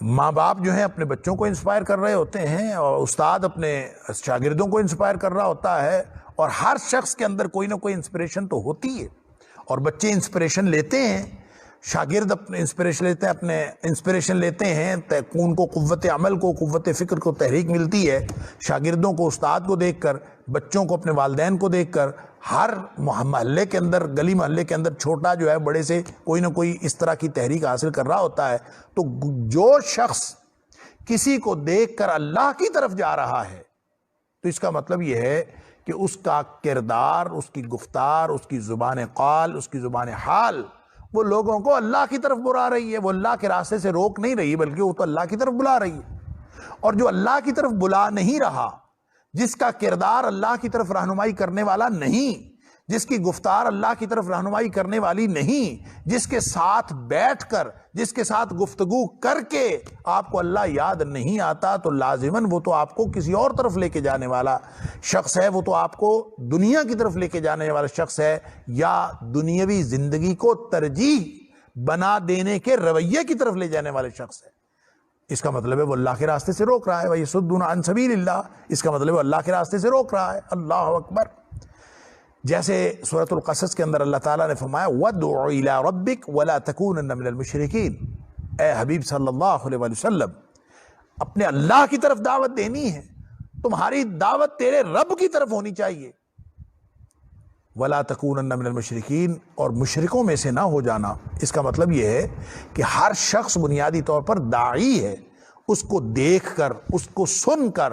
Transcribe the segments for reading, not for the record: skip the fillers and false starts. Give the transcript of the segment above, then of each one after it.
ماں باپ جو ہیں اپنے بچوں کو انسپائر کر رہے ہوتے ہیں، اور استاد اپنے شاگردوں کو انسپائر کر رہا ہوتا ہے، اور ہر شخص کے اندر کوئی نہ کوئی انسپریشن تو ہوتی ہے، اور بچے انسپریشن لیتے ہیں، شاگرد اپنے انسپریشن لیتے ہیں، ان کو قوت عمل کو، قوت فکر کو تحریک ملتی ہے شاگردوں کو، استاد کو دیکھ کر، بچوں کو اپنے والدین کو دیکھ کر، ہر محلے کے اندر، گلی محلے کے اندر چھوٹا جو ہے بڑے سے کوئی نہ کوئی اس طرح کی تحریک حاصل کر رہا ہوتا ہے۔ تو جو شخص کسی کو دیکھ کر اللہ کی طرف جا رہا ہے تو اس کا مطلب یہ ہے کہ اس کا کردار، اس کی گفتار، اس کی زبان قال، اس کی زبان حال وہ لوگوں کو اللہ کی طرف بلا رہی ہے، وہ اللہ کے راستے سے روک نہیں رہی، بلکہ وہ تو اللہ کی طرف بلا رہی ہے۔ اور جو اللہ کی طرف بلا نہیں رہا، جس کا کردار اللہ کی طرف رہنمائی کرنے والا نہیں، جس کی گفتار اللہ کی طرف رہنمائی کرنے والی نہیں، جس کے ساتھ بیٹھ کر، جس کے ساتھ گفتگو کر کے آپ کو اللہ یاد نہیں آتا، تو لازماً وہ تو آپ کو کسی اور طرف لے کے جانے والا شخص ہے، وہ تو آپ کو دنیا کی طرف لے کے جانے والا شخص ہے، یا دنیاوی زندگی کو ترجیح بنا دینے کے رویے کی طرف لے جانے والے شخص ہے۔ اس کا مطلب ہے وہ اللہ کے راستے سے روک رہا ہے، وَيَصُدُّونَ عَن سَبِيلِ اللَّهِ، اس کا مطلب ہے وہ اللہ کے راستے سے روک رہا ہے۔ اللہ اکبر۔ جیسے سورۃ القصص کے اندر اللہ تعالیٰ نے فرمایا وَادْعُ إِلَىٰ رَبِّكَ وَلَا تَكُونَنَّ مِنَ الْمُشْرِكِينَ، اے حبیب صلی اللہ علیہ وسلم، اپنے اللہ کی طرف دعوت دینی ہے، تمہاری دعوت تیرے رب کی طرف ہونی چاہیے۔ وَلَا تَكُونَنَّ مِنَ الْمُشْرِكِينَ، اور مشرکوں میں سے نہ ہو جانا۔ اس کا مطلب یہ ہے کہ ہر شخص بنیادی طور پر داعی ہے، اس کو دیکھ کر، اس کو سن کر،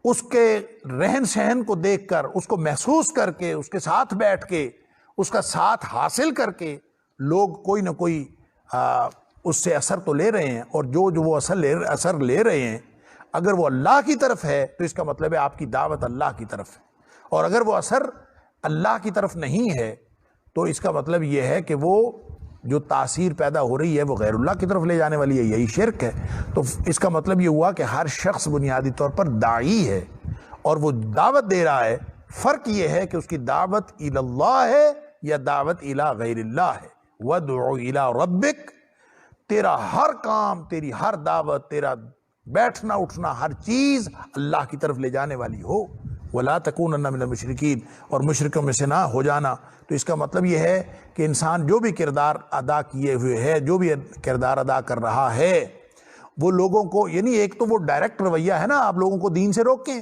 اس کے رہن سہن کو دیکھ کر، اس کو محسوس کر کے، اس کے ساتھ بیٹھ کے، اس کا ساتھ حاصل کر کے لوگ کوئی نہ کوئی اس سے اثر تو لے رہے ہیں، اور جو وہ اثر لے رہے ہیں اگر وہ اللہ کی طرف ہے تو اس کا مطلب ہے آپ کی دعوت اللہ کی طرف ہے، اور اگر وہ اثر اللہ کی طرف نہیں ہے تو اس کا مطلب یہ ہے کہ وہ جو تاثیر پیدا ہو رہی ہے وہ غیر اللہ کی طرف لے جانے والی ہے، یہی شرک ہے۔ تو اس کا مطلب یہ ہوا کہ ہر شخص بنیادی طور پر داعی ہے اور وہ دعوت دے رہا ہے، فرق یہ ہے کہ اس کی دعوت الی اللہ ہے یا دعوت الی غیر اللہ ہے۔ وَادْعُ الی ربک، تیرا ہر کام، تیری ہر دعوت، تیرا بیٹھنا اٹھنا، ہر چیز اللہ کی طرف لے جانے والی ہو۔ وَلَا تَكُونَنَّ مِنَ الْمُشْرِكِينَ، اور مشرکوں میں سے نہ ہو جانا۔ تو اس کا مطلب یہ ہے کہ انسان جو بھی کردار ادا کیے ہوئے ہے، جو بھی کردار ادا کر رہا ہے، وہ لوگوں کو، یعنی ایک تو وہ ڈائریکٹ رویہ ہے نا، آپ لوگوں کو دین سے روکیں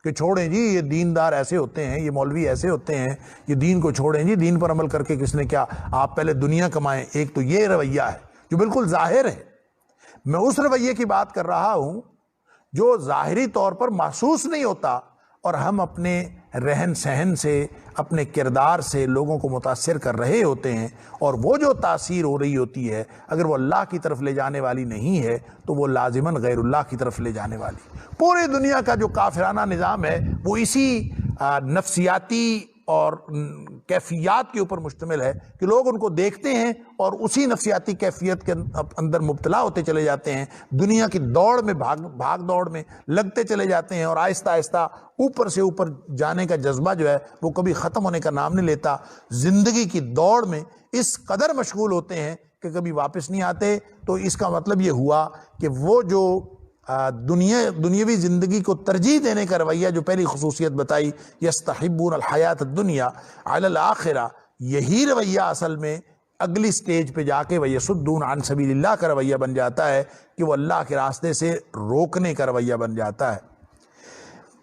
کہ چھوڑیں جی، یہ دیندار ایسے ہوتے ہیں، یہ مولوی ایسے ہوتے ہیں، یہ دین کو چھوڑیں جی، دین پر عمل کر کے کس نے کیا، آپ پہلے دنیا کمائیں۔ ایک تو یہ رویہ ہے جو بالکل ظاہر ہے۔ میں اس رویے کی بات کر رہا ہوں جو ظاہری طور پر محسوس نہیں ہوتا، اور ہم اپنے رہن سہن سے، اپنے کردار سے لوگوں کو متاثر کر رہے ہوتے ہیں، اور وہ جو تاثیر ہو رہی ہوتی ہے اگر وہ اللہ کی طرف لے جانے والی نہیں ہے تو وہ لازماً غیر اللہ کی طرف لے جانے والی۔ پوری دنیا کا جو کافرانہ نظام ہے وہ اسی نفسیاتی اور کیفیات کے اوپر مشتمل ہے کہ لوگ ان کو دیکھتے ہیں اور اسی نفسیاتی کیفیت کے اندر مبتلا ہوتے چلے جاتے ہیں، دنیا کی دوڑ میں بھاگ دوڑ میں لگتے چلے جاتے ہیں، اور آہستہ آہستہ اوپر سے اوپر جانے کا جذبہ جو ہے وہ کبھی ختم ہونے کا نام نہیں لیتا۔ زندگی کی دوڑ میں اس قدر مشغول ہوتے ہیں کہ کبھی واپس نہیں آتے۔ تو اس کا مطلب یہ ہوا کہ وہ جو دنیاوی زندگی کو ترجیح دینے کا رویہ، جو پہلی خصوصیت بتائی، یستحبون الحیات الدنیا علی الآخرہ، یہی رویہ اصل میں اگلی سٹیج پہ جا کے وَيَصُدُّونَ عَن سَبِيلِ اللَّهِ کا رویہ بن جاتا ہے کہ وہ اللہ کے راستے سے روکنے کا رویہ بن جاتا ہے۔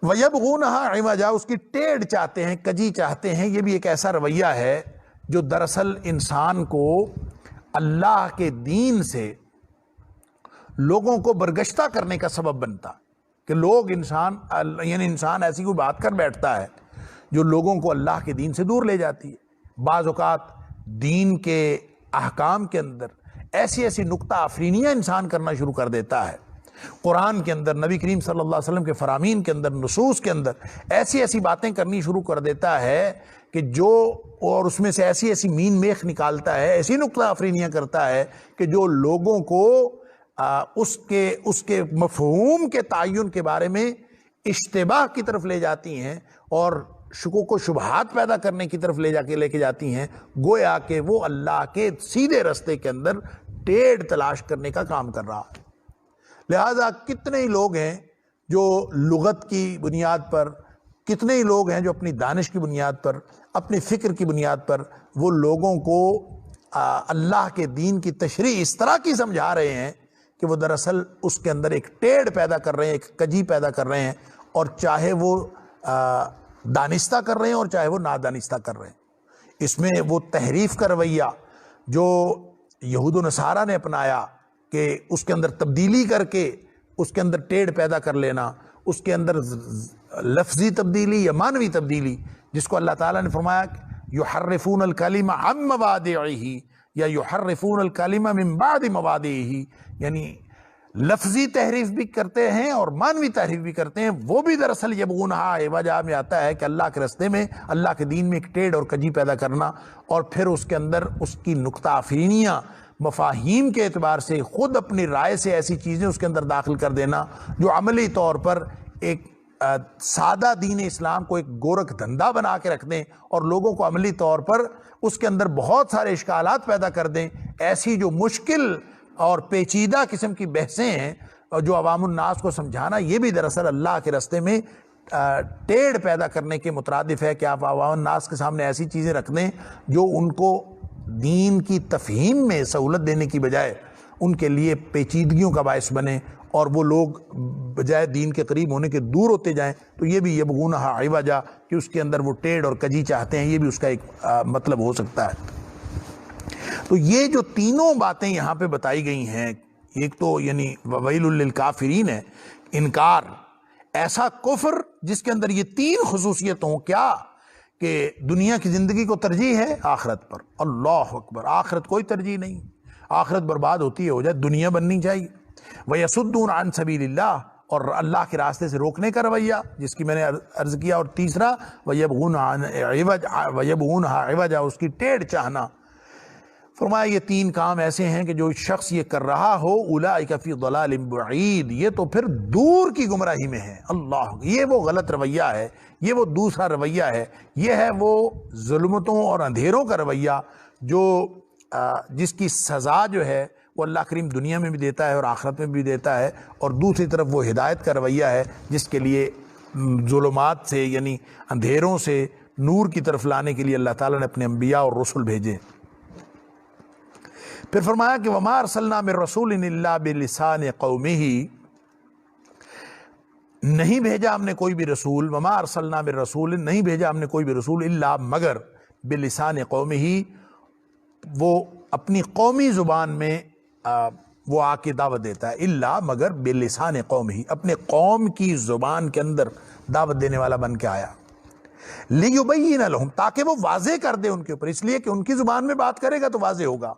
وَيَبْغُونَهَا عِوَجًا، اس کی ٹیڑھ چاہتے ہیں، کجی چاہتے ہیں۔ یہ بھی ایک ایسا رویہ ہے جو دراصل انسان کو اللہ کے دین سے لوگوں کو برگشتہ کرنے کا سبب بنتا، کہ لوگ انسان ایسی کوئی بات کر بیٹھتا ہے جو لوگوں کو اللہ کے دین سے دور لے جاتی ہے۔ بعض اوقات دین کے احکام کے اندر ایسی نکتہ افرینیاں انسان کرنا شروع کر دیتا ہے، قرآن کے اندر، نبی کریم صلی اللہ علیہ وسلم کے فرامین کے اندر، نصوص کے اندر ایسی باتیں کرنی شروع کر دیتا ہے کہ اور اس میں سے ایسی مین میخ نکالتا ہے، ایسی نکتہ افرینیاں کرتا ہے کہ جو لوگوں کو اس کے مفہوم کے تعین کے بارے میں اشتباہ کی طرف لے جاتی ہیں، اور شکوک و شبہات پیدا کرنے کی طرف لے کے جاتی ہیں، گویا کہ وہ اللہ کے سیدھے رستے کے اندر ٹیڑھ تلاش کرنے کا کام کر رہا ہے۔ لہٰذا کتنے ہی لوگ ہیں جو لغت کی بنیاد پر، کتنے ہی لوگ ہیں جو اپنی دانش کی بنیاد پر، اپنی فکر کی بنیاد پر وہ لوگوں کو اللہ کے دین کی تشریح اس طرح کی سمجھا رہے ہیں کہ وہ دراصل اس کے اندر ایک ٹیڑھ پیدا کر رہے ہیں، ایک کجی پیدا کر رہے ہیں، اور چاہے وہ دانستہ کر رہے ہیں اور چاہے وہ نادانستہ کر رہے ہیں۔ اس میں وہ تحریف کا رویہ جو یہود و نصارہ نے اپنایا کہ اس کے اندر تبدیلی کر کے اس کے اندر ٹیڑھ پیدا کر لینا، اس کے اندر لفظی تبدیلی یا معنوی تبدیلی، جس کو اللہ تعالیٰ نے فرمایا یحرفون الکلم عن مواضعہ یا یحرفون الکلم من بعد مواضعہ، یعنی لفظی تحریف بھی کرتے ہیں اور معنوی تحریف بھی کرتے ہیں، وہ بھی دراصل یبغونہا عوجا میں آتا ہے کہ اللہ کے رستے میں، اللہ کے دین میں ایک ٹیڑھ اور کجی پیدا کرنا، اور پھر اس کے اندر اس کی نکتہ آفرینیاں مفاہیم کے اعتبار سے خود اپنی رائے سے ایسی چیزیں اس کے اندر داخل کر دینا جو عملی طور پر ایک سادہ دین اسلام کو ایک گورکھ دھندا بنا کے رکھ دیں اور لوگوں کو عملی طور پر اس کے اندر بہت سارے اشکالات پیدا کر دیں۔ ایسی جو مشکل اور پیچیدہ قسم کی بحثیں ہیں جو عوام الناس کو سمجھانا، یہ بھی دراصل اللہ کے راستے میں ٹیڑھ پیدا کرنے کے مترادف ہے کہ آپ عوام الناس کے سامنے ایسی چیزیں رکھ دیں جو ان کو دین کی تفہیم میں سہولت دینے کی بجائے ان کے لیے پیچیدگیوں کا باعث بنے، اور وہ لوگ بجائے دین کے قریب ہونے کے دور ہوتے جائیں۔ تو یہ بھی یبغونہا عوجا کہ اس کے اندر وہ ٹیڑھ اور کجی چاہتے ہیں، یہ بھی اس کا ایک مطلب ہو سکتا ہے۔ تو یہ جو تینوں باتیں یہاں پہ بتائی گئی ہیں، ایک تو یعنی وویل للکافرین ہے، انکار، ایسا کفر جس کے اندر یہ تین خصوصیت ہوں، کیا کہ دنیا کی زندگی کو ترجیح ہے آخرت پر۔ اللہ اکبر، آخرت کوئی ترجیح نہیں، آخرت برباد ہوتی ہے ہو جائے، دنیا بننی چاہیے۔ وَيَصُدُّونَ عَن سَبِيلِ اللَّهِ، اور اللہ کے راستے سے روکنے کا رویہ جس کی میں نے عرض کیا، اور تیسرا وَيَبْغُونَهَا عِوَجًا، اس کی ٹیڑھ چاہنا۔ فرمایا یہ تین کام ایسے ہیں کہ جو شخص یہ کر رہا ہو اولئک فی ضلال بعید، یہ تو پھر دور کی گمراہی میں ہے۔ اللہ، یہ وہ غلط رویہ ہے، یہ وہ دوسرا رویہ ہے، یہ ہے وہ ظلمتوں اور اندھیروں کا رویہ جو جس کی سزا جو ہے وہ اللہ کریم دنیا میں بھی دیتا ہے اور آخرت میں بھی دیتا ہے، اور دوسری طرف وہ ہدایت کا رویہ ہے جس کے لیے ظلمات سے یعنی اندھیروں سے نور کی طرف لانے کے لیے اللہ تعالیٰ نے اپنے انبیاء اور رسول بھیجے۔ پھر فرمایا کہ وَمَا أَرْسَلْنَا مِن رَّسُولٍ إِلَّا بِلِسَانِ قَوْمِهِ، نہیں بھیجا ہم نے کوئی بھی رسول، وَمَا أَرْسَلْنَا مِن رَّسُولٍ، نہیں بھیجا ہم نے کوئی بھی رسول، إِلَّا مگر بِلِسَانِ قَوْمِهِ، وہ اپنی قومی زبان میں وہ آ کے دعوت دیتا ہے، إِلَّا مگر بِلِسَانِ قَوْمِهِ، اپنے قوم کی زبان کے اندر دعوت دینے والا بن کے آیا، لِيُبَيِّنَ لَهُمْ، تاکہ وہ واضح کر دے ان کے اوپر، اس لیے کہ ان کی زبان میں بات کرے گا تو واضح ہوگا۔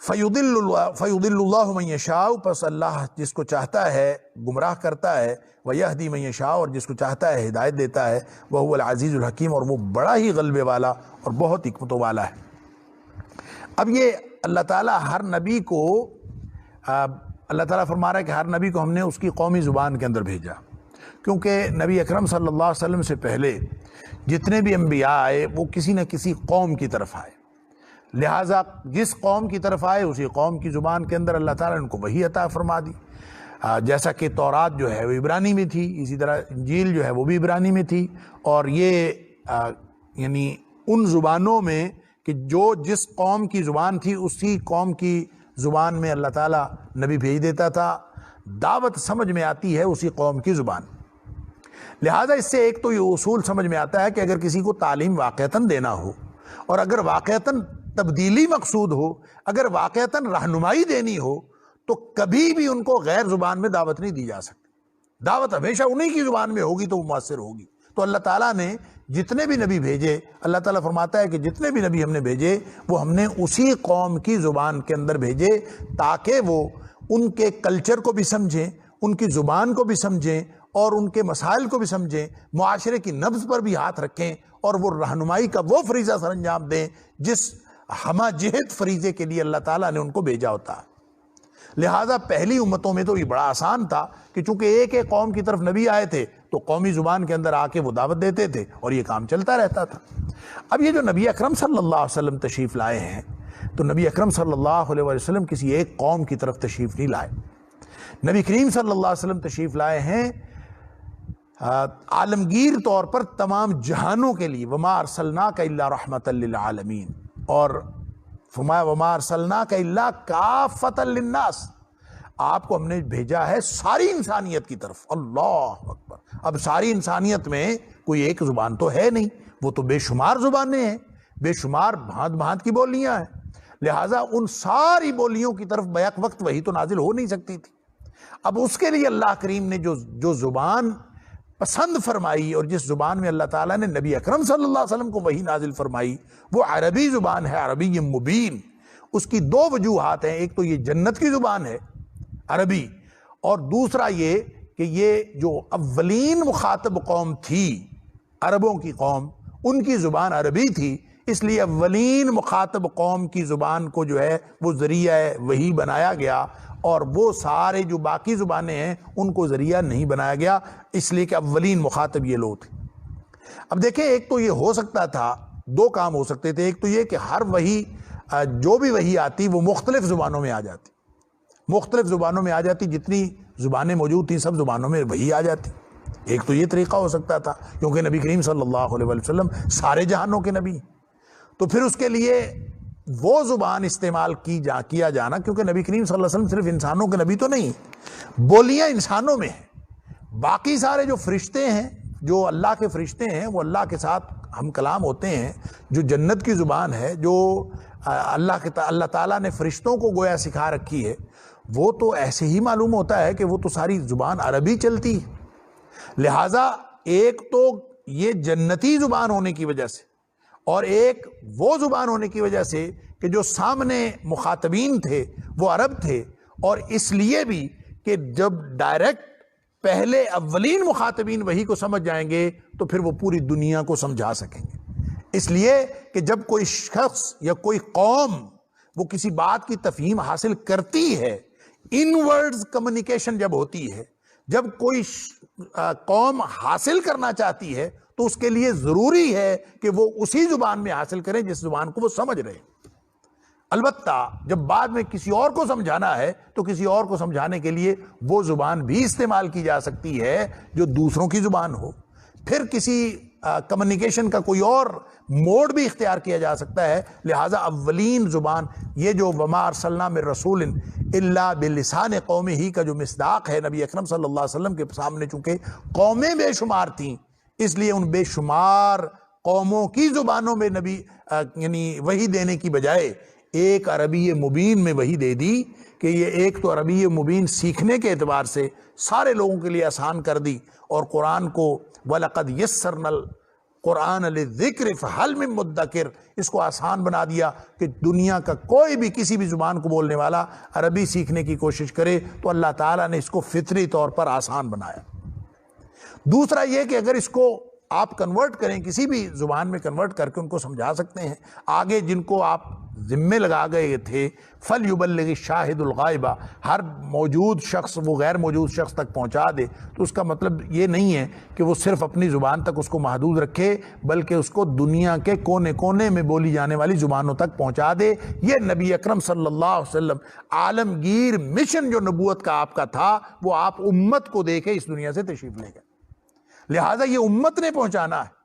فَيُضِلُّ اللَّهُ مَن يَشَاءُ، پس اللہ جس کو چاہتا ہے گمراہ کرتا ہے، وَيَهْدِي مَن يَشَاءُ، اور جس کو چاہتا ہے ہدایت دیتا ہے، وَهُوَ الْعَزِيزُ الْحَكِيمُ، اور وہ بڑا ہی غلبے والا اور بہت حکمتوں والا ہے۔ اب یہ اللہ تعالیٰ ہر نبی کو اللہ تعالیٰ فرما رہا ہے کہ ہر نبی کو ہم نے اس کی قومی زبان کے اندر بھیجا، کیونکہ نبی اکرم صلی اللہ علیہ وسلم سے پہلے جتنے بھی انبیاء آئے وہ کسی نہ کسی قوم کی طرف آئے، لہٰذا جس قوم کی طرف آئے اسی قوم کی زبان کے اندر اللہ تعالیٰ نے ان کو وحی عطا فرما دی، جیسا کہ تورات جو ہے وہ عبرانی میں تھی، اسی طرح انجیل جو ہے وہ بھی عبرانی میں تھی، اور یہ یعنی ان زبانوں میں کہ جو جس قوم کی زبان تھی اسی قوم کی زبان میں اللہ تعالیٰ نبی بھیج دیتا تھا، دعوت سمجھ میں آتی ہے اسی قوم کی زبان۔ لہٰذا اس سے ایک تو یہ اصول سمجھ میں آتا ہے کہ اگر کسی کو تعلیم واقعتاً دینا ہو، اور اگر واقعتاً تبدیلی مقصود ہو، اگر واقعتاً رہنمائی دینی ہو، تو کبھی بھی ان کو غیر زبان میں دعوت نہیں دی جا سکتی، دعوت ہمیشہ انہی کی زبان میں ہوگی تو وہ مؤثر ہوگی۔ تو اللہ تعالیٰ نے جتنے بھی نبی بھیجے، اللہ تعالیٰ فرماتا ہے کہ جتنے بھی نبی ہم نے بھیجے وہ ہم نے اسی قوم کی زبان کے اندر بھیجے، تاکہ وہ ان کے کلچر کو بھی سمجھیں، ان کی زبان کو بھی سمجھیں، اور ان کے مسائل کو بھی سمجھیں، معاشرے کی نبض پر بھی ہاتھ رکھیں، اور وہ رہنمائی کا وہ فریضہ سر انجام دیں جس ہمہ جہت فریضے کے لیے اللہ تعالیٰ نے ان کو بھیجا ہوتا ہے۔ لہٰذا پہلی امتوں میں تو یہ بڑا آسان تھا کہ چونکہ ایک ایک قوم کی طرف نبی آئے تھے تو قومی زبان کے اندر آ کے وہ دعوت دیتے تھے اور یہ کام چلتا رہتا تھا۔ اب یہ جو نبی اکرم صلی اللہ علیہ وسلم تشریف لائے ہیں تو نبی اکرم صلی اللہ علیہ وسلم کسی ایک قوم کی طرف تشریف نہیں لائے. نبی کریم صلی اللہ علیہ وسلم تشریف لائے ہیں عالمگیر طور پر تمام جہانوں کے لیے. وما ارسلناک الا رحمۃ للعالمین، اور فرمایا وما ارسلناک الا کافۃ للناس، آپ کو ہم نے بھیجا ہے ساری انسانیت کی طرف. اللہ اکبر. اب ساری انسانیت میں کوئی ایک زبان تو ہے نہیں، وہ تو بے شمار زبانیں ہیں، بے شمار بھانت بھانت کی بولیاں ہیں. لہٰذا ان ساری بولیوں کی طرف بیک وقت وہی تو نازل ہو نہیں سکتی تھی. اب اس کے لیے اللہ کریم نے جو زبان پسند فرمائی اور جس زبان میں اللہ تعالیٰ نے نبی اکرم صلی اللہ علیہ وسلم کو وحی نازل فرمائی، وہ عربی زبان ہے، عربی مبین. اس کی دو وجوہات ہیں، ایک تو یہ جنت کی زبان ہے عربی، اور دوسرا یہ کہ یہ جو اولین مخاطب قوم تھی عربوں کی قوم، ان کی زبان عربی تھی، اس لیے اولین مخاطب قوم کی زبان کو جو ہے وہ ذریعہ وحی بنایا گیا، اور وہ سارے جو باقی زبانیں ہیں ان کو ذریعہ نہیں بنایا گیا، اس لیے کہ اولین مخاطب یہ لوگ تھے. اب دیکھیں، ایک تو یہ ہو سکتا تھا، دو کام ہو سکتے تھے. ایک تو یہ کہ ہر وحی جو بھی وحی آتی وہ مختلف زبانوں میں آ جاتی، مختلف زبانوں میں آ جاتی، جتنی زبانیں موجود تھیں سب زبانوں میں وحی آ جاتی. ایک تو یہ طریقہ ہو سکتا تھا، کیونکہ نبی کریم صلی اللہ علیہ وسلم سارے جہانوں کے نبی. تو پھر اس کے لیے وہ زبان استعمال کیا جانا، کیونکہ نبی کریم صلی اللہ علیہ وسلم صرف انسانوں کے نبی تو نہیں، بولیاں انسانوں میں ہیں. باقی سارے جو فرشتے ہیں، جو اللہ کے فرشتے ہیں، وہ اللہ کے ساتھ ہم کلام ہوتے ہیں. جو جنت کی زبان ہے، جو اللہ تعالیٰ نے فرشتوں کو گویا سکھا رکھی ہے، وہ تو ایسے ہی معلوم ہوتا ہے کہ وہ تو ساری زبان عربی چلتی ہے. لہٰذا ایک تو یہ جنتی زبان ہونے کی وجہ سے، اور ایک وہ زبان ہونے کی وجہ سے کہ جو سامنے مخاطبین تھے وہ عرب تھے، اور اس لیے بھی کہ جب ڈائریکٹ پہلے اولین مخاطبین وہی کو سمجھ جائیں گے تو پھر وہ پوری دنیا کو سمجھا سکیں گے. اس لیے کہ جب کوئی شخص یا کوئی قوم وہ کسی بات کی تفہیم حاصل کرتی ہے، ان ورڈز کمیونیکیشن جب ہوتی ہے، جب کوئی قوم حاصل کرنا چاہتی ہے تو اس کے لیے ضروری ہے کہ وہ اسی زبان میں حاصل کریں جس زبان کو وہ سمجھ رہے ہیں. البتہ جب بعد میں کسی اور کو سمجھانا ہے تو کسی اور کو سمجھانے کے لیے وہ زبان بھی استعمال کی جا سکتی ہے جو دوسروں کی زبان ہو. پھر کسی کمیونیکیشن کا کوئی اور موڈ بھی اختیار کیا جا سکتا ہے. لہٰذا اولین زبان یہ جو وما ارسلنا من رسول الا بلسان قومہ کا جو مصداق ہے نبی اکرم صلی اللہ علیہ وسلم کے سامنے، چونکہ قومیں بے شمار تھیں، اس لیے ان بے شمار قوموں کی زبانوں میں نبی یعنی وحی دینے کی بجائے ایک عربی مبین میں وحی دے دی، کہ یہ ایک تو عربی مبین سیکھنے کے اعتبار سے سارے لوگوں کے لیے آسان کر دی، اور قرآن کو وَلَقَدْ يَسَّرْنَا الْقُرْآنَ لِلذِّكْرِ فَهَلْ مِن مُدَّكِرٍ، اس کو آسان بنا دیا کہ دنیا کا کوئی بھی کسی بھی زبان کو بولنے والا عربی سیکھنے کی کوشش کرے تو اللہ تعالیٰ نے اس کو فطری طور پر آسان بنایا. دوسرا یہ کہ اگر اس کو آپ کنورٹ کریں، کسی بھی زبان میں کنورٹ کر کے ان کو سمجھا سکتے ہیں. آگے جن کو آپ ذمے لگا گئے تھے فَلْيُبَلِّغِ الشَّاهِدُ الْغَائِبَ، ہر موجود شخص وہ غیر موجود شخص تک پہنچا دے، تو اس کا مطلب یہ نہیں ہے کہ وہ صرف اپنی زبان تک اس کو محدود رکھے، بلکہ اس کو دنیا کے کونے کونے میں بولی جانے والی زبانوں تک پہنچا دے. یہ نبی اکرم صلی اللہ علیہ وسلم عالمگیر مشن جو نبوت کا آپ کا تھا، وہ آپ امت کو دے کے اس دنیا سے تشریف لے گئے. لہٰذا یہ امت نے پہنچانا ہے.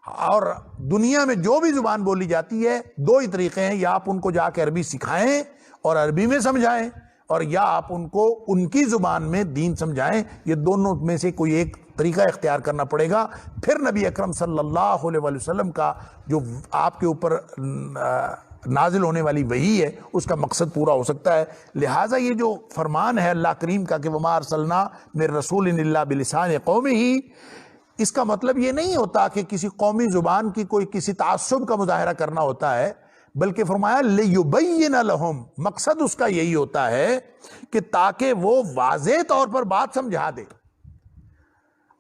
اور دنیا میں جو بھی زبان بولی جاتی ہے، دو ہی طریقے ہیں، یا آپ ان کو جا کے عربی سکھائیں اور عربی میں سمجھائیں، اور یا آپ ان کو ان کی زبان میں دین سمجھائیں. یہ دونوں میں سے کوئی ایک طریقہ اختیار کرنا پڑے گا. پھر نبی اکرم صلی اللہ علیہ وسلم کا جو آپ کے اوپر نازل ہونے والی وحی ہے اس کا مقصد پورا ہو سکتا ہے. لہٰذا یہ جو فرمان ہے اللہ کریم کا کہ وما ارسلنا من رسول الا بلسان قومہ، اس کا مطلب یہ نہیں ہوتا کہ کسی قومی زبان کی کوئی کسی تعصب کا مظاہرہ کرنا ہوتا ہے، بلکہ فرمایا لِيُبَيِّنَ لَهُمْ، مقصد اس کا یہی ہوتا ہے کہ تاکہ وہ واضح طور پر بات سمجھا دے.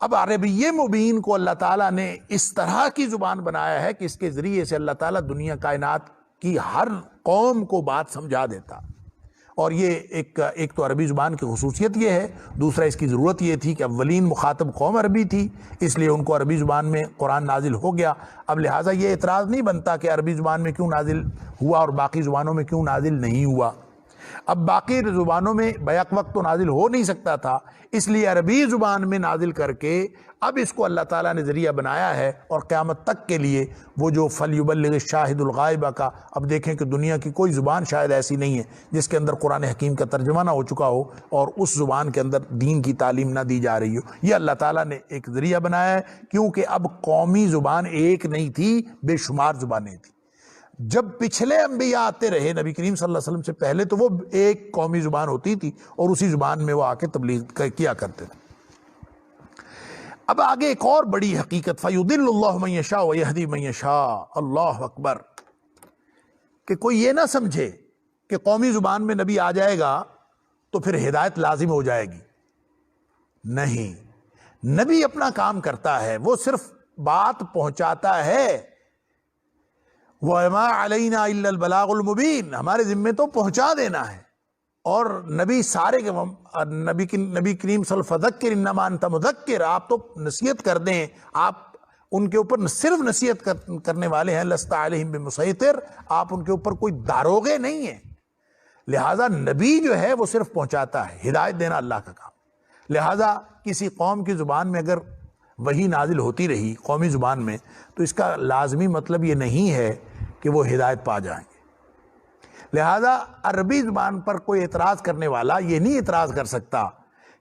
اب عربی مبین کو اللہ تعالیٰ نے اس طرح کی زبان بنایا ہے کہ اس کے ذریعے سے اللہ تعالیٰ دنیا کائنات کی ہر قوم کو بات سمجھا دیتا. اور یہ ایک تو عربی زبان کی خصوصیت یہ ہے، دوسرا اس کی ضرورت یہ تھی کہ اولین مخاطب قوم عربی تھی، اس لیے ان کو عربی زبان میں قرآن نازل ہو گیا۔ اب لہٰذا یہ اعتراض نہیں بنتا کہ عربی زبان میں کیوں نازل ہوا اور باقی زبانوں میں کیوں نازل نہیں ہوا۔ اب باقی زبانوں میں بیک وقت تو نازل ہو نہیں سکتا تھا، اس لیے عربی زبان میں نازل کر کے اب اس کو اللہ تعالیٰ نے ذریعہ بنایا ہے، اور قیامت تک کے لیے وہ جو فَلْيُبَلِّغِ الشَّاهِدُ الْغَائِبَ کا، اب دیکھیں کہ دنیا کی کوئی زبان شاید ایسی نہیں ہے جس کے اندر قرآن حکیم کا ترجمہ نہ ہو چکا ہو اور اس زبان کے اندر دین کی تعلیم نہ دی جا رہی ہو۔ یہ اللہ تعالیٰ نے ایک ذریعہ بنایا ہے، کیونکہ اب قومی زبان ایک نہیں تھی، بے شمار زبانیں تھیں۔ جب پچھلے انبیاء آتے رہے نبی کریم صلی اللہ علیہ وسلم سے پہلے، تو وہ ایک قومی زبان ہوتی تھی اور اسی زبان میں وہ آ کے تبلیغ کیا کرتے تھے۔ اب آگے ایک اور بڑی حقیقت، فَيُضِلُّ اللَّهُ مَن يَشَاءُ وَيَهْدِي مَن يَشَاءُ، اللہ اکبر، کہ کوئی یہ نہ سمجھے کہ قومی زبان میں نبی آ جائے گا تو پھر ہدایت لازم ہو جائے گی۔ نہیں، نبی اپنا کام کرتا ہے، وہ صرف بات پہنچاتا ہے۔ وَمَا عَلَيْنَا إِلَّا الْبَلَاغُ الْمُبِينُ، ہمارے ذمے تو پہنچا دینا ہے۔ اور نبی سارے کے نبی کریم صلی اللہ علیہ وسلم فَذَكِّرْ إِنَّمَا أَنْتَ مُذَكِّرٌ، آپ تو نصیحت کر دیں، آپ ان کے اوپر صرف نصیحت کرنے والے ہیں، لَسْتَ عَلَيْهِمْ بِمُسَيْطِرٍ، آپ ان کے اوپر کوئی داروغے نہیں ہیں۔ لہٰذا نبی جو ہے وہ صرف پہنچاتا ہے، ہدایت دینا اللہ کا کام۔ لہٰذا کسی قوم کی زبان میں اگر وحی نازل ہوتی رہی قومی زبان میں، تو اس کا لازمی مطلب یہ نہیں ہے کہ وہ ہدایت پا جائیں گے۔ لہذا عربی زبان پر کوئی اعتراض کرنے والا یہ نہیں اعتراض کر سکتا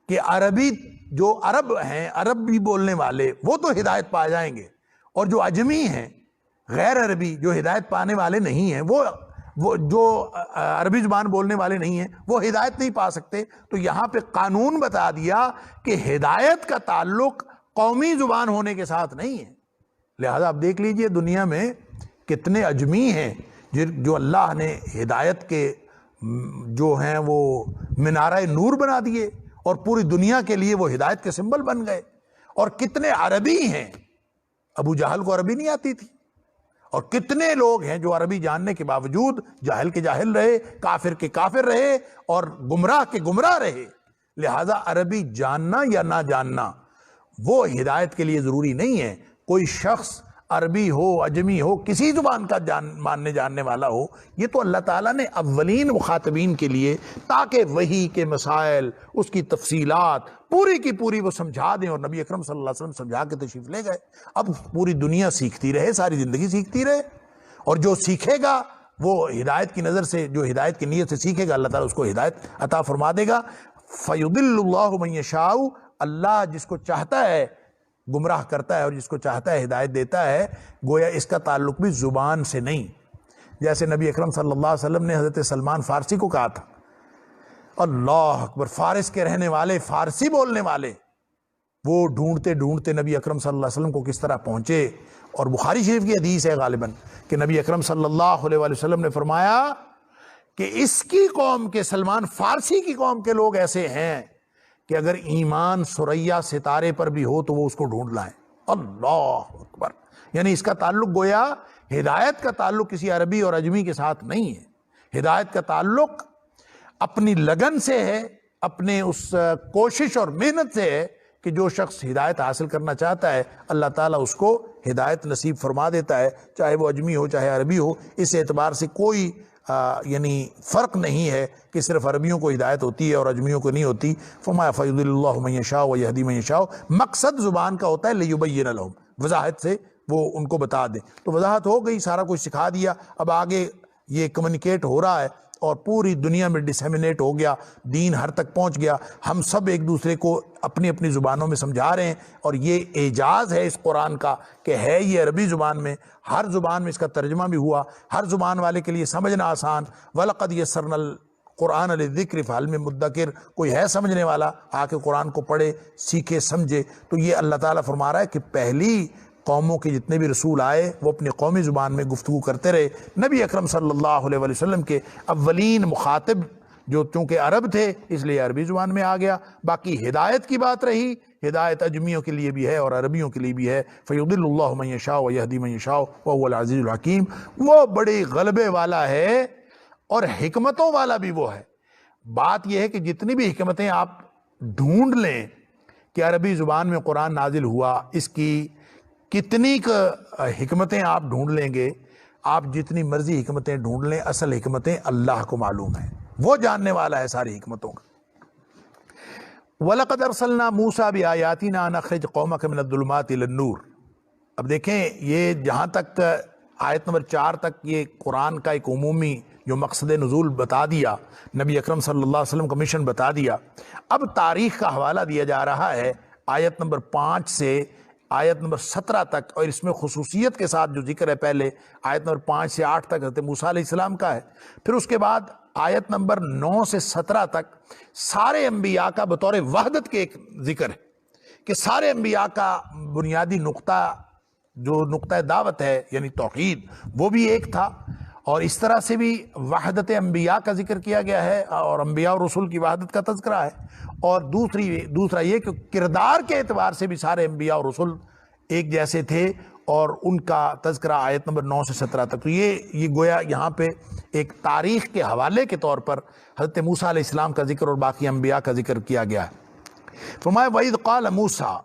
کہ عربی جو عرب ہیں، عربی بولنے والے، وہ تو ہدایت پا جائیں گے، اور جو اجمی ہیں، غیر عربی جو ہدایت پانے والے نہیں ہیں، وہ جو عربی زبان بولنے والے نہیں ہیں، وہ ہدایت نہیں پا سکتے۔ تو یہاں پہ قانون بتا دیا کہ ہدایت کا تعلق قومی زبان ہونے کے ساتھ نہیں ہے۔ لہذا آپ دیکھ لیجئے دنیا میں کتنے اجمی ہیں جو اللہ نے ہدایت کے جو ہیں وہ منارہ نور بنا دیے اور پوری دنیا کے لیے وہ ہدایت کے سمبل بن گئے، اور کتنے عربی ہیں، ابو جہل کو عربی نہیں آتی تھی، اور کتنے لوگ ہیں جو عربی جاننے کے باوجود جاہل کے جاہل رہے، کافر کے کافر رہے، اور گمراہ کے گمراہ رہے۔ لہذا عربی جاننا یا نہ جاننا وہ ہدایت کے لیے ضروری نہیں ہے۔ کوئی شخص عربی ہو، اجمی ہو، کسی زبان کا ماننے جاننے والا ہو، یہ تو اللہ تعالیٰ نے اولین مخاطبین کے لیے، تاکہ وحی کے مسائل، اس کی تفصیلات پوری کی پوری وہ سمجھا دیں، اور نبی اکرم صلی اللہ علیہ وسلم سمجھا کے تشریف لے گئے۔ اب پوری دنیا سیکھتی رہے، ساری زندگی سیکھتی رہے، اور جو سیکھے گا وہ ہدایت کی نظر سے، جو ہدایت کی نیت سے سیکھے گا، اللہ تعالیٰ اس کو ہدایت عطا فرما دے گا۔ فَيُضِلُّ اللَّهُ مَن يَشَاءُ، اللہ جس کو چاہتا ہے گمراہ کرتا ہے اور جس کو چاہتا ہے ہدایت دیتا ہے۔ گویا اس کا تعلق بھی زبان سے نہیں، جیسے نبی اکرم صلی اللہ علیہ وسلم نے حضرت سلمان فارسی کو کہا تھا، اللہ اکبر، فارس کے رہنے والے، فارسی بولنے والے، وہ ڈھونڈتے ڈھونڈتے نبی اکرم صلی اللہ علیہ وسلم کو کس طرح پہنچے۔ اور بخاری شریف کی حدیث ہے غالباً کہ نبی اکرم صلی اللہ علیہ وسلم نے فرمایا کہ اس کی قوم کے، سلمان فارسی کی قوم کے لوگ ایسے ہیں کہ اگر ایمان ثریا ستارے پر بھی ہو تو وہ اس کو ڈھونڈ لائیں۔ اللہ اکبر، یعنی اس کا تعلق گویا ہدایت کا تعلق کسی عربی اور اجمی کے ساتھ نہیں ہے۔ ہدایت کا تعلق اپنی لگن سے ہے، اپنے اس کوشش اور محنت سے ہے کہ جو شخص ہدایت حاصل کرنا چاہتا ہے اللہ تعالیٰ اس کو ہدایت نصیب فرما دیتا ہے، چاہے وہ اجمی ہو چاہے عربی ہو۔ اس اعتبار سے کوئی یعنی فرق نہیں ہے کہ صرف عربیوں کو ہدایت ہوتی ہے اور اجمیوں کو نہیں ہوتی۔ فما فَيُضِلُّ اللَّهُ مَن يَشَاءُ وَيَهْدِي مَن يَشَاءُ، مقصد زبان کا ہوتا ہے لِيُبَيِّنَ لَهُمْ، وضاحت سے وہ ان کو بتا دیں۔ تو وضاحت ہو گئی، سارا کچھ سکھا دیا، اب آگے یہ کمیونیکیٹ ہو رہا ہے اور پوری دنیا میں ڈسیمینیٹ ہو گیا، دین ہر تک پہنچ گیا، ہم سب ایک دوسرے کو اپنی اپنی زبانوں میں سمجھا رہے ہیں۔ اور یہ اعجاز ہے اس قرآن کا کہ ہے یہ عربی زبان میں، ہر زبان میں اس کا ترجمہ بھی ہوا، ہر زبان والے کے لیے سمجھنا آسان۔ وَلَقَدْ يَسَّرْنَا الْقُرْآنَ لِلذِّكْرِ فَهَلْ مِن مُدَّكِرٍ، کوئی ہے سمجھنے والا آ کے قرآن کو پڑھے، سیکھے، سمجھے۔ تو یہ اللہ تعالیٰ فرما رہا ہے کہ پہلی قوموں کے جتنے بھی رسول آئے وہ اپنی قومی زبان میں گفتگو کرتے رہے۔ نبی اکرم صلی اللہ علیہ وسلم کے اولین مخاطب جو چونکہ عرب تھے اس لیے عربی زبان میں آ گیا۔ باقی ہدایت کی بات رہی، ہدایت اجمیوں کے لیے بھی ہے اور عربیوں کے لیے بھی ہے۔ فَيُضِلُّ اللَّهُ مَن يَشَاءُ وَيَهْدِي مَن يَشَاءُ وَهُوَ الْعَزِيزُ الْحَكِيمُ، وہ بڑے غلبے والا ہے اور حکمتوں والا بھی وہ ہے۔ بات یہ ہے کہ جتنی بھی حکمتیں آپ ڈھونڈ لیں کہ عربی زبان میں قرآن نازل ہوا، اس کی کتنی حکمتیں آپ ڈھونڈ لیں گے، آپ جتنی مرضی حکمتیں ڈھونڈ لیں، اصل حکمتیں اللہ کو معلوم ہیں، وہ جاننے والا ہے ساری حکمتوں کا۔ وَلَقَدْ أَرْسَلْنَا مُوسَىٰ بِآيَاتِنَا أَنْ أَخْرِجْ قَوْمَكَ مِنَ الظُّلُمَاتِ إِلَى النُّورِ۔ اب دیکھیں یہ جہاں تک آیت نمبر 4 تک یہ قرآن کا ایک عمومی جو مقصد نزول بتا دیا، نبی اکرم صلی اللہ علیہ وسلم کا مشن بتا دیا، اب تاریخ کا حوالہ دیا جا رہا ہے آیت نمبر 5 سے آیت نمبر 17 تک، اور اس میں خصوصیت کے ساتھ جو ذکر ہے پہلے آیت نمبر 5 سے 8 تک حضرت موسیٰ علیہ السلام کا ہے، پھر اس کے بعد آیت نمبر 9 سے 17 تک سارے انبیاء کا بطور وحدت کے ایک ذکر ہے کہ سارے انبیاء کا بنیادی نقطہ جو نقطہ دعوت ہے یعنی توحید وہ بھی ایک تھا، اور اس طرح سے بھی وحدت انبیاء کا ذکر کیا گیا ہے اور انبیاء اور رسول کی وحدت کا تذکرہ ہے، اور دوسرا یہ کہ کردار کے اعتبار سے بھی سارے انبیاء اور رسول ایک جیسے تھے، اور ان کا تذکرہ آیت نمبر 9 سے 17 تک۔ تو یہ گویا یہاں پہ ایک تاریخ کے حوالے کے طور پر حضرت موسیٰ علیہ السلام کا ذکر اور باقی انبیاء کا ذکر کیا گیا ہے۔ فرمایا وَإِذْ قَالَ مُوسَىٰ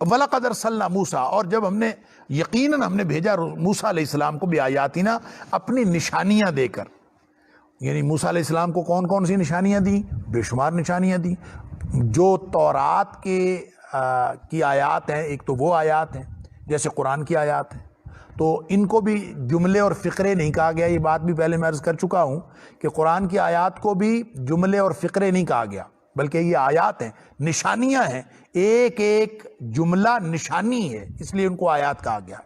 وَلَقَدْ أَرْسَلْنَا مُوسَىٰ، اور جب ہم نے بھیجا موسیٰ علیہ السلام کو بِآیاتِنَا، اپنی نشانیاں دے کر، یعنی موسیٰ علیہ السلام کو کون کون سی نشانیاں دی؟ بے شمار نشانیاں دی۔ جو تورات کی آیات ہیں، ایک تو وہ آیات ہیں جیسے قرآن کی آیات ہیں، تو ان کو بھی جملے اور فقرے نہیں کہا گیا، یہ بات بھی پہلے میں عرض کر چکا ہوں کہ قرآن کی آیات کو بھی جملے اور فقرے نہیں کہا گیا، بلکہ یہ آیات ہیں، نشانیاں ہیں، ایک ایک جملہ نشانی ہے، اس لیے ان کو آیات کہا گیا۔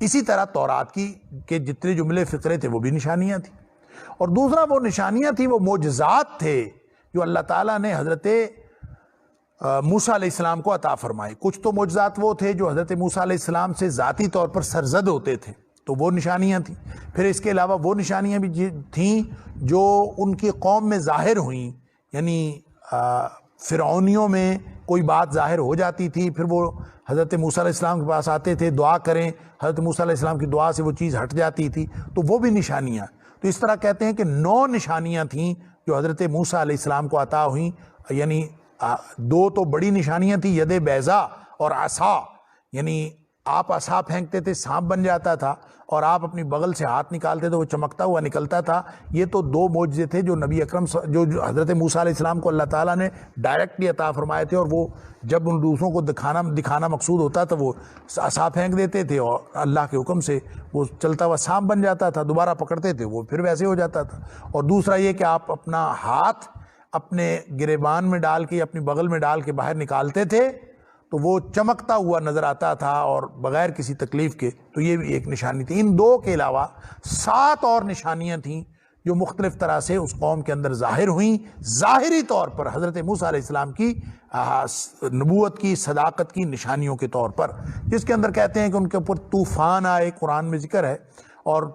اسی طرح تورات کے جتنے جملے فقرے تھے وہ بھی نشانیاں تھیں، اور دوسرا وہ نشانیاں تھیں، وہ معجزات تھے جو اللہ تعالیٰ نے حضرت موسیٰ علیہ السلام کو عطا فرمائے۔ کچھ تو معجزات وہ تھے جو حضرت موسیٰ علیہ السلام سے ذاتی طور پر سرزد ہوتے تھے، تو وہ نشانیاں تھیں۔ پھر اس کے علاوہ وہ نشانیاں بھی تھیں جو ان کی قوم میں ظاہر ہوئیں، یعنی فرعونیوں میں کوئی بات ظاہر ہو جاتی تھی، پھر وہ حضرت موسیٰ علیہ السلام کے پاس آتے تھے دعا کریں، حضرت موسیٰ علیہ السلام کی دعا سے وہ چیز ہٹ جاتی تھی، تو وہ بھی نشانیاں۔ تو اس طرح کہتے ہیں کہ 9 نشانیاں تھیں جو حضرت موسیٰ علیہ السلام کو عطا ہوئیں، یعنی 2 تو بڑی نشانیاں تھیں، ید بیضا اور عصا، یعنی آپ عصا پھینکتے تھے سانپ بن جاتا تھا، اور آپ اپنی بغل سے ہاتھ نکالتے تھے وہ چمکتا ہوا نکلتا تھا۔ یہ تو 2 معجزے تھے جو نبی اکرم جو حضرت موسیٰ علیہ السلام کو اللہ تعالیٰ نے ڈائریکٹلی عطا فرمائے تھے، اور وہ جب ان دوسروں کو دکھانا مقصود ہوتا تھا وہ عصا پھینک دیتے تھے، اور اللہ کے حکم سے وہ چلتا ہوا سانپ بن جاتا تھا، دوبارہ پکڑتے تھے وہ پھر ویسے ہو جاتا تھا۔ اور دوسرا یہ کہ آپ اپنا ہاتھ اپنے گریبان میں ڈال کے اپنی بغل میں ڈال کے باہر نکالتے تھے تو وہ چمکتا ہوا نظر آتا تھا اور بغیر کسی تکلیف کے، تو یہ بھی ایک نشانی تھی۔ ان 2 کے علاوہ 7 اور نشانیاں تھیں جو مختلف طرح سے اس قوم کے اندر ظاہر ہوئیں، ظاہری طور پر حضرت موسیٰ علیہ السلام کی نبوت کی صداقت کی نشانیوں کے طور پر، جس کے اندر کہتے ہیں کہ ان کے اوپر طوفان آئے، قرآن میں ذکر ہے، اور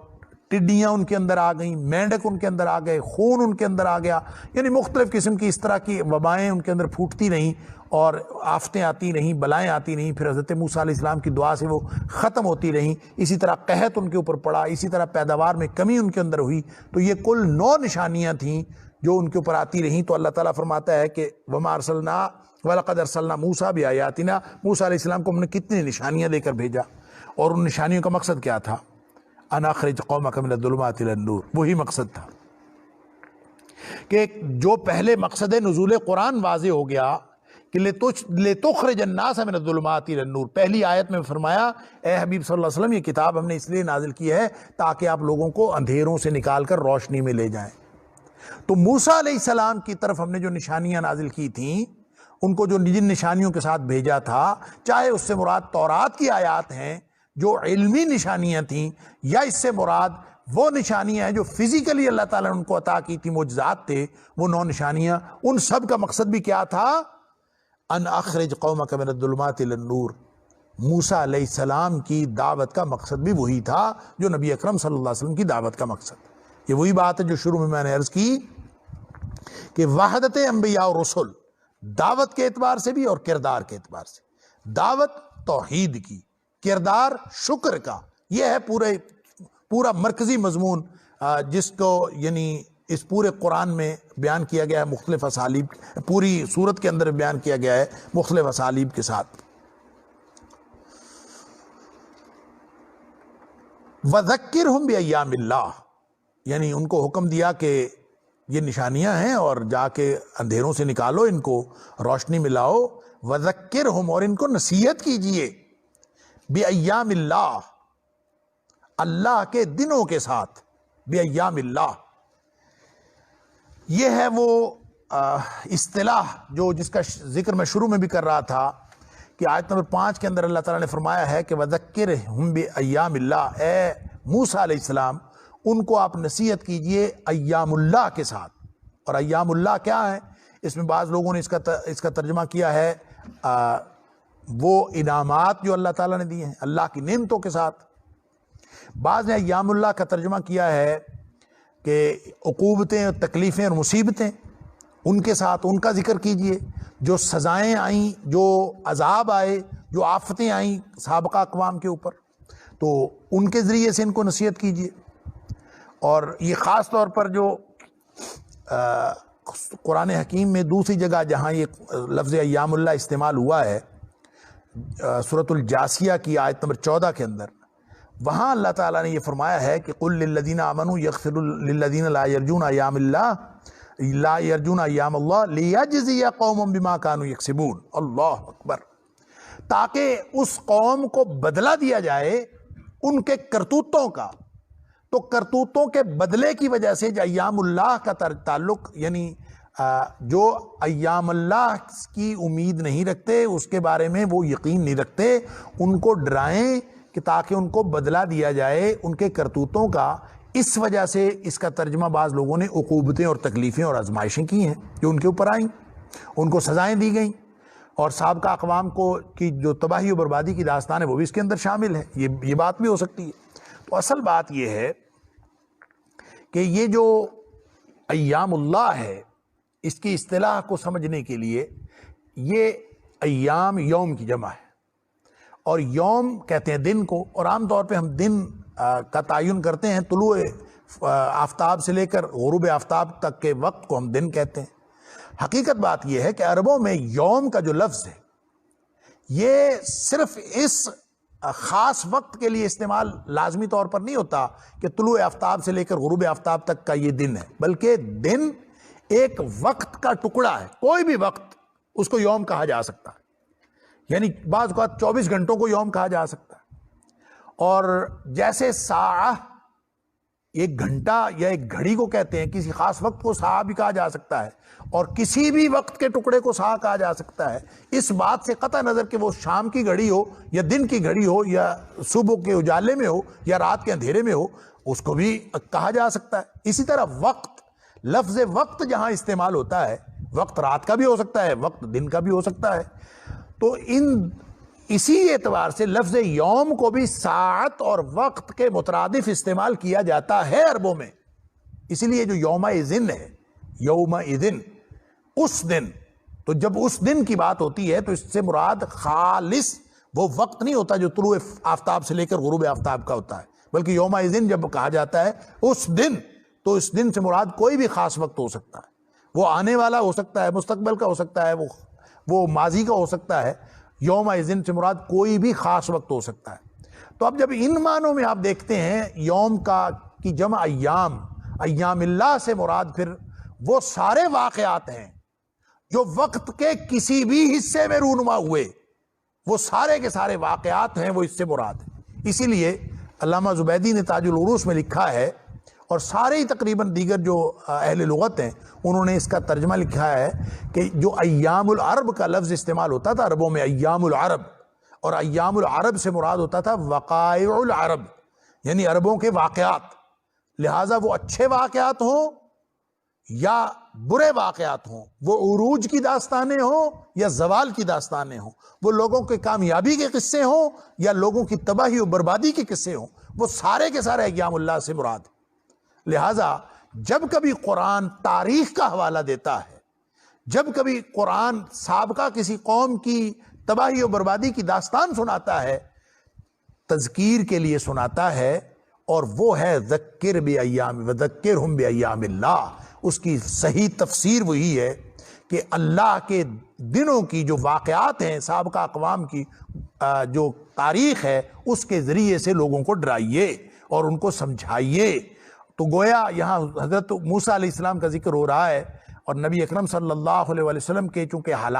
ٹڈیاں ان کے اندر آ گئیں، مینڈک ان کے اندر آ گئے، خون ان کے اندر آ گیا، یعنی مختلف قسم کی اس طرح کی وبائیں ان کے اندر پھوٹتی رہیں اور آفتیں آتی رہیں، بلائیں آتی رہیں، پھر حضرت موسیٰ علیہ السلام کی دعا سے وہ ختم ہوتی رہیں۔ اسی طرح قحط ان کے اوپر پڑا، اسی طرح پیداوار میں کمی ان کے اندر ہوئی۔ تو یہ کل 9 نشانیاں تھیں جو ان کے اوپر آتی رہیں۔ تو اللہ تعالیٰ فرماتا ہے کہ وَمَا أَرْسَلْنَا وَلَقَدْ أَرْسَلْنَا مُوسَىٰ بِآيَاتِنَا، موسیٰ علیہ السلام کو ہم نے کتنی نشانیاں دے کر بھیجا، اور ان نشانیوں کا مقصد کیا تھا؟ أَنْ أَخْرِجْ قَوْمَكَ مِنَ الظُّلُمَاتِ إِلَى النُّورِ، وہی مقصد تھا کہ جو پہلے مقصد نزول قرآن واضح ہو گیا کہ لِتُخْرِجَ النَّاسَ مِنَ الظُّلُمَاتِ إِلَى النُّورِ۔ پہلی آیت میں فرمایا اے حبیب صلی اللہ علیہ وسلم، یہ کتاب ہم نے اس لیے نازل کی ہے تاکہ آپ لوگوں کو اندھیروں سے نکال کر روشنی میں لے جائیں۔ تو موسیٰ علیہ السلام کی طرف ہم نے جو نشانیاں نازل کی تھیں، ان کو جو جن نشانیوں کے ساتھ بھیجا تھا، چاہے اس سے مراد تورات کی آیات ہیں جو علمی نشانیاں تھیں، یا اس سے مراد وہ نشانیاں ہیں جو فزیکلی اللہ تعالیٰ نے ان کو عطا کی تھی، معجزات تھے، وہ 9 نشانیاں، ان سب کا مقصد بھی کیا تھا؟ ان اخرج قومک من الظلمات الی النور۔ موسیٰ علیہ السلام کی دعوت کا مقصد بھی وہی تھا جو نبی اکرم صلی اللہ علیہ وسلم کی دعوت کا مقصد۔ یہ وہی بات ہے جو شروع میں نے عرض کی کہ وحدت انبیاء و رسل، دعوت کے اعتبار سے بھی اور کردار کے اعتبار سے۔ دعوت توحید کی، کردار شکر کا، یہ ہے پورا مرکزی مضمون جس کو یعنی اس پورے قرآن میں بیان کیا گیا ہے مختلف اسالیب، پوری سورت کے اندر بیان کیا گیا ہے مختلف اسالیب کے ساتھ۔ وَذَكِّرْهُمْ بِأَيَّامِ اللَّهِ، یعنی ان کو حکم دیا کہ یہ نشانیاں ہیں اور جا کے اندھیروں سے نکالو ان کو، روشنی میں لاؤ۔ وَذَكِّرْهُمْ، اور ان کو نصیحت کیجئے، بِأَيَّامِ اللَّهِ، اللہ کے دنوں کے ساتھ، بِأَيَّامِ اللَّهِ۔ یہ ہے وہ اصطلاح جس کا ذکر میں شروع میں بھی کر رہا تھا کہ آیت نمبر 5 کے اندر اللہ تعالیٰ نے فرمایا ہے کہ وَذَكِّرْهُمْ بِأَيَّامِ اللَّهِ، اے موسیٰ علیہ السلام ان کو آپ نصیحت کیجئے ایام اللہ کے ساتھ۔ اور ایام اللہ کیا ہے؟ اس میں بعض لوگوں نے اس کا ترجمہ کیا ہے وہ انعامات جو اللہ تعالیٰ نے دیے ہیں، اللہ کی نعمتوں کے ساتھ۔ بعض نے ایام اللہ کا ترجمہ کیا ہے کہ عقوبتیں اور تکلیفیں اور مصیبتیں ان کے ساتھ، ان کا ذکر کیجئے، جو سزائیں آئیں، جو عذاب آئے، جو آفتیں آئیں سابقہ اقوام کے اوپر، تو ان کے ذریعے سے ان کو نصیحت کیجئے۔ اور یہ خاص طور پر جو قرآن حکیم میں دوسری جگہ جہاں یہ لفظ ایام اللہ استعمال ہوا ہے، سورۃ الجاثیہ کی آیت نمبر 14 کے اندر، وہاں اللہ تعالیٰ نے یہ فرمایا ہے کہ قُلْ لِلَّذِينَ آمَنُوا يَغْفِرُوا لِلَّذِينَ لَا يَرْجُونَ أَيَّامَ اللَّهِ لَا يَرْجُونَ أَيَّامَ اللَّهِ لِيَجْزِيَ قَوْمًا بِمَا كَانُوا يَكْسِبُونَ۔ اللہ اکبر، تاکہ اس قوم کو بدلہ دیا جائے ان کے کرتوتوں کا۔ تو کرتوتوں کے بدلے کی وجہ سے جو ایام اللہ کا تعلق، یعنی جو ایام اللہ کی امید نہیں رکھتے، اس کے بارے میں وہ یقین نہیں رکھتے، ان کو ڈرائیں کہ تاکہ ان کو بدلہ دیا جائے ان کے کرتوتوں کا۔ اس وجہ سے اس کا ترجمہ بعض لوگوں نے عقوبتیں اور تکلیفیں اور آزمائشیں کی ہیں جو ان کے اوپر آئیں، ان کو سزائیں دی گئیں، اور سابقہ اقوام کی جو تباہی و بربادی کی داستان ہے وہ بھی اس کے اندر شامل ہے۔ یہ بات بھی ہو سکتی ہے۔ تو اصل بات یہ ہے کہ یہ جو ایام اللہ ہے، اس کی اصطلاح کو سمجھنے کے لیے یہ ایام یوم کی جمع ہے، اور یوم کہتے ہیں دن کو، اور عام طور پہ ہم دن کا تعین کرتے ہیں طلوع آفتاب سے لے کر غروب آفتاب تک کے وقت کو ہم دن کہتے ہیں۔ حقیقت بات یہ ہے کہ عربوں میں یوم کا جو لفظ ہے یہ صرف اس خاص وقت کے لیے استعمال لازمی طور پر نہیں ہوتا کہ طلوع آفتاب سے لے کر غروب آفتاب تک کا یہ دن ہے، بلکہ دن ایک وقت کا ٹکڑا ہے، کوئی بھی وقت اس کو یوم کہا جا سکتا ہے۔ یعنی بعض اوقات 24 گھنٹوں کو یوم کہا جا سکتا ہے، اور جیسے ساعہ ایک گھنٹہ یا ایک گھڑی کو کہتے ہیں، کسی خاص وقت کو ساعہ بھی کہا جا سکتا ہے، اور کسی بھی وقت کے ٹکڑے کو ساعہ کہا جا سکتا ہے، اس بات سے قطع نظر کہ وہ شام کی گھڑی ہو یا دن کی گھڑی ہو یا صبح کے اجالے میں ہو یا رات کے اندھیرے میں ہو، اس کو بھی کہا جا سکتا ہے۔ اسی طرح وقت، لفظ وقت جہاں استعمال ہوتا ہے، وقت رات کا بھی ہو سکتا ہے، وقت دن کا بھی ہو سکتا ہے۔ تو اسی اعتبار سے لفظ یوم کو بھی ساعت اور وقت کے مترادف استعمال کیا جاتا ہے عربوں میں۔ اسی لیے جو یوم اذن ہے، یوم اذن، اس دن، تو جب اس دن کی بات ہوتی ہے تو اس سے مراد خالص وہ وقت نہیں ہوتا جو طلوع آفتاب سے لے کر غروب آفتاب کا ہوتا ہے، بلکہ یوم اذن جب کہا جاتا ہے اس دن، تو اس دن سے مراد کوئی بھی خاص وقت ہو سکتا ہے، وہ آنے والا ہو سکتا ہے، مستقبل کا ہو سکتا ہے، وہ ماضی کا ہو سکتا ہے۔ یوم اذن سے مراد کوئی بھی خاص وقت ہو سکتا ہے۔ تو اب جب ان معنوں میں آپ دیکھتے ہیں یوم کی جمع ایام، ایام اللہ سے مراد پھر وہ سارے واقعات ہیں جو وقت کے کسی بھی حصے میں رونما ہوئے، وہ سارے کے سارے واقعات ہیں، وہ اس سے مراد ہیں۔ اسی لیے علامہ زبیدی نے تاج العروس میں لکھا ہے، اور سارے ہی تقریباً دیگر جو اہل لغت ہیں انہوں نے اس کا ترجمہ لکھا ہے کہ جو ایام العرب کا لفظ استعمال ہوتا تھا عربوں میں، ایام العرب، اور ایام العرب سے مراد ہوتا تھا وقائع العرب، یعنی عربوں کے واقعات، لہٰذا وہ اچھے واقعات ہوں یا برے واقعات ہوں، وہ عروج کی داستانیں ہوں یا زوال کی داستانیں ہوں، وہ لوگوں کے کامیابی کے قصے ہوں یا لوگوں کی تباہی و بربادی کے قصے ہوں، وہ سارے کے سارے ایام اللہ سے مراد ہیں۔ لہٰذا جب کبھی قرآن تاریخ کا حوالہ دیتا ہے، جب کبھی قرآن سابقہ کسی قوم کی تباہی و بربادی کی داستان سناتا ہے، تذکیر کے لیے سناتا ہے، اور وہ ہے ذکر بایام وذکرہم بایام اللہ. اس کی صحیح تفسیر وہی ہے کہ اللہ کے دنوں کی جو واقعات ہیں، سابقہ اقوام کی جو تاریخ ہے، اس کے ذریعے سے لوگوں کو ڈرائیے اور ان کو سمجھائیے. تو گویا یہاں حضرت موسیٰ علیہ السلام کا ذکر ہو رہا ہے، اور نبی اکرم صلی اللہ علیہ وسلم کے چونکہ حالات